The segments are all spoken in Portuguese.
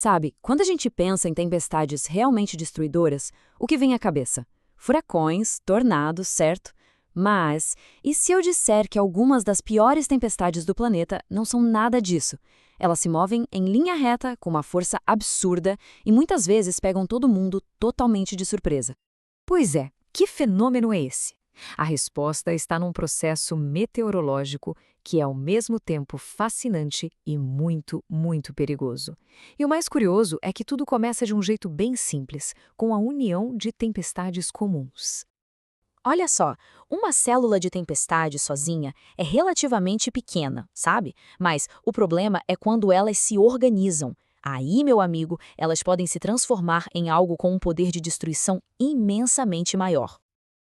Sabe, quando a gente pensa em tempestades realmente destruidoras, o que vem à cabeça? Furacões, tornados, certo? Mas, e se eu disser que algumas das piores tempestades do planeta não são nada disso? Elas se movem em linha reta com uma força absurda e muitas vezes pegam todo mundo totalmente de surpresa. Pois é, que fenômeno é esse? A resposta está num processo meteorológico que é ao mesmo tempo fascinante e muito, muito perigoso. E o mais curioso é que tudo começa de um jeito bem simples, com a união de tempestades comuns. Olha só, uma célula de tempestade sozinha é relativamente pequena, sabe? Mas o problema é quando elas se organizam. Aí, meu amigo, elas podem se transformar em algo com um poder de destruição imensamente maior.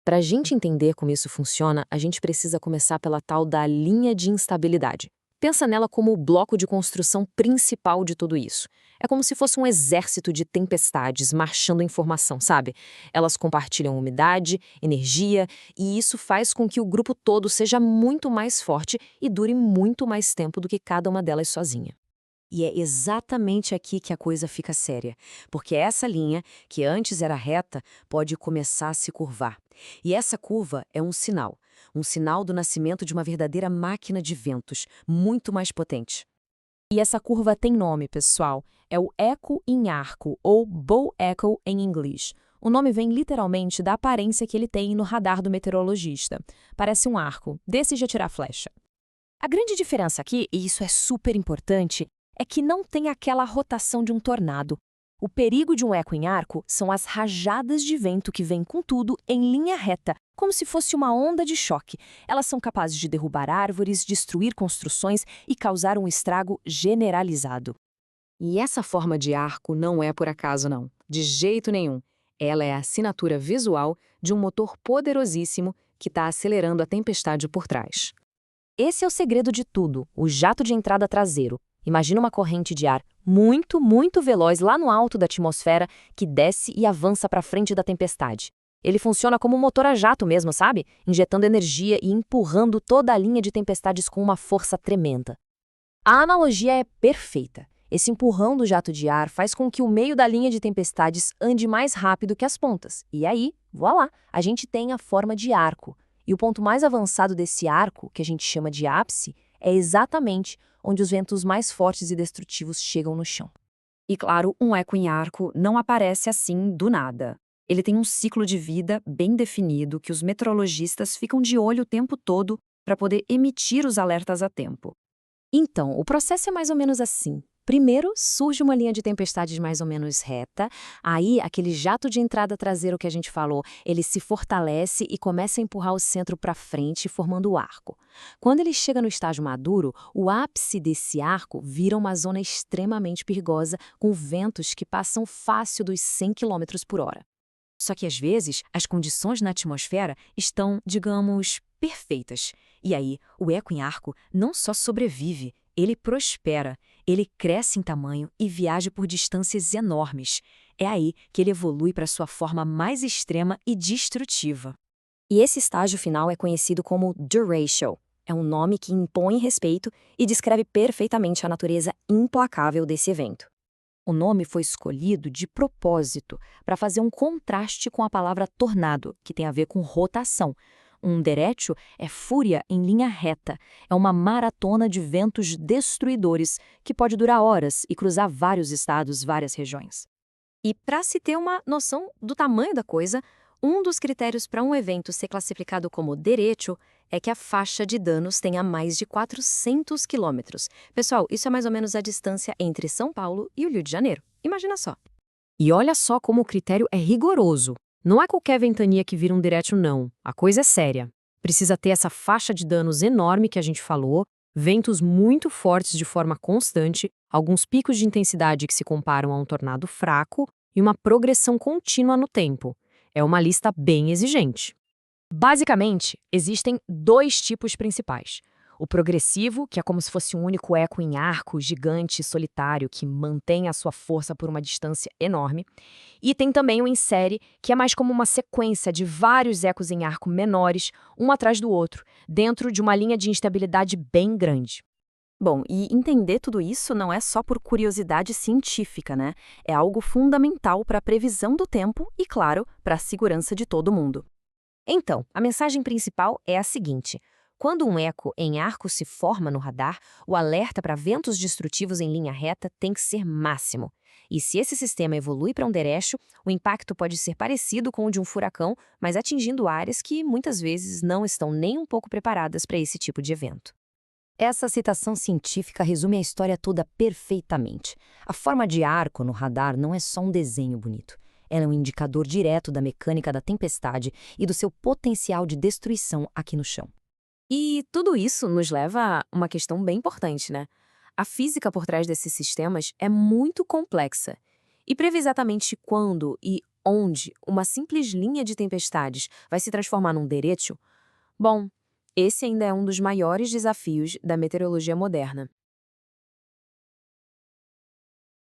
Para a gente entender como isso funciona, a gente precisa começar pela tal da linha de instabilidade. Pensa nela como o bloco de construção principal de tudo isso. É como se fosse um exército de tempestades marchando em formação, sabe? Elas compartilham umidade, energia, e isso faz com que o grupo todo seja muito mais forte e dure muito mais tempo do que cada uma delas sozinha. E é exatamente aqui que a coisa fica séria, porque essa linha, que antes era reta, pode começar a se curvar. E essa curva é um sinal do nascimento de uma verdadeira máquina de ventos, muito mais potente. E essa curva tem nome, pessoal. É o eco em arco, ou bow echo em inglês. O nome vem literalmente da aparência que ele tem no radar do meteorologista. Parece um arco, desse de atirar flecha. A grande diferença aqui, e isso é super importante, é que não tem aquela rotação de um tornado. O perigo de um eco em arco são as rajadas de vento que vêm com tudo em linha reta, como se fosse uma onda de choque. Elas são capazes de derrubar árvores, destruir construções e causar um estrago generalizado. E essa forma de arco não é por acaso, não. De jeito nenhum. Ela é a assinatura visual de um motor poderosíssimo que está acelerando a tempestade por trás. Esse é o segredo de tudo, o jato de entrada traseiro. Imagina uma corrente de ar muito, muito veloz lá no alto da atmosfera que desce e avança para frente da tempestade. Ele funciona como um motor a jato mesmo, sabe? Injetando energia e empurrando toda a linha de tempestades com uma força tremenda. A analogia é perfeita. Esse empurrão do jato de ar faz com que o meio da linha de tempestades ande mais rápido que as pontas. E aí, voilá, a gente tem a forma de arco. E o ponto mais avançado desse arco, que a gente chama de ápice, é exatamente onde os ventos mais fortes e destrutivos chegam no chão. E claro, um eco em arco não aparece assim do nada. Ele tem um ciclo de vida bem definido que os meteorologistas ficam de olho o tempo todo para poder emitir os alertas a tempo. Então, o processo é mais ou menos assim. Primeiro, surge uma linha de tempestades mais ou menos reta, aí aquele jato de entrada traseiro que a gente falou, ele se fortalece e começa a empurrar o centro para frente, formando o arco. Quando ele chega no estágio maduro, o ápice desse arco vira uma zona extremamente perigosa, com ventos que passam fácil dos 100 km por hora. Só que às vezes, as condições na atmosfera estão, digamos, perfeitas. E aí, o eco em arco não só sobrevive, ele prospera, ele cresce em tamanho e viaja por distâncias enormes. É aí que ele evolui para sua forma mais extrema e destrutiva. E esse estágio final é conhecido como derecho. É um nome que impõe respeito e descreve perfeitamente a natureza implacável desse evento. O nome foi escolhido de propósito para fazer um contraste com a palavra tornado, que tem a ver com rotação. Um derecho é fúria em linha reta, é uma maratona de ventos destruidores que pode durar horas e cruzar vários estados, várias regiões. E para se ter uma noção do tamanho da coisa, um dos critérios para um evento ser classificado como derecho é que a faixa de danos tenha mais de 400 quilômetros. Pessoal, isso é mais ou menos a distância entre São Paulo e o Rio de Janeiro. Imagina só. E olha só como o critério é rigoroso. Não é qualquer ventania que vira um derecho, não. A coisa é séria. Precisa ter essa faixa de danos enorme que a gente falou, ventos muito fortes de forma constante, alguns picos de intensidade que se comparam a um tornado fraco e uma progressão contínua no tempo. É uma lista bem exigente. Basicamente, existem dois tipos principais. O progressivo, que é como se fosse um único eco em arco gigante e solitário que mantém a sua força por uma distância enorme. E tem também o em série, que é mais como uma sequência de vários ecos em arco menores, um atrás do outro, dentro de uma linha de instabilidade bem grande. Bom, e entender tudo isso não é só por curiosidade científica, né? É algo fundamental para a previsão do tempo e, claro, para a segurança de todo mundo. Então, a mensagem principal é a seguinte: quando um eco em arco se forma no radar, o alerta para ventos destrutivos em linha reta tem que ser máximo. E se esse sistema evolui para um derecho, o impacto pode ser parecido com o de um furacão, mas atingindo áreas que muitas vezes não estão nem um pouco preparadas para esse tipo de evento. Essa citação científica resume a história toda perfeitamente. A forma de arco no radar não é só um desenho bonito. Ela é um indicador direto da mecânica da tempestade e do seu potencial de destruição aqui no chão. E tudo isso nos leva a uma questão bem importante, né? A física por trás desses sistemas é muito complexa. E prever exatamente quando e onde uma simples linha de tempestades vai se transformar num derecho, bom, esse ainda é um dos maiores desafios da meteorologia moderna.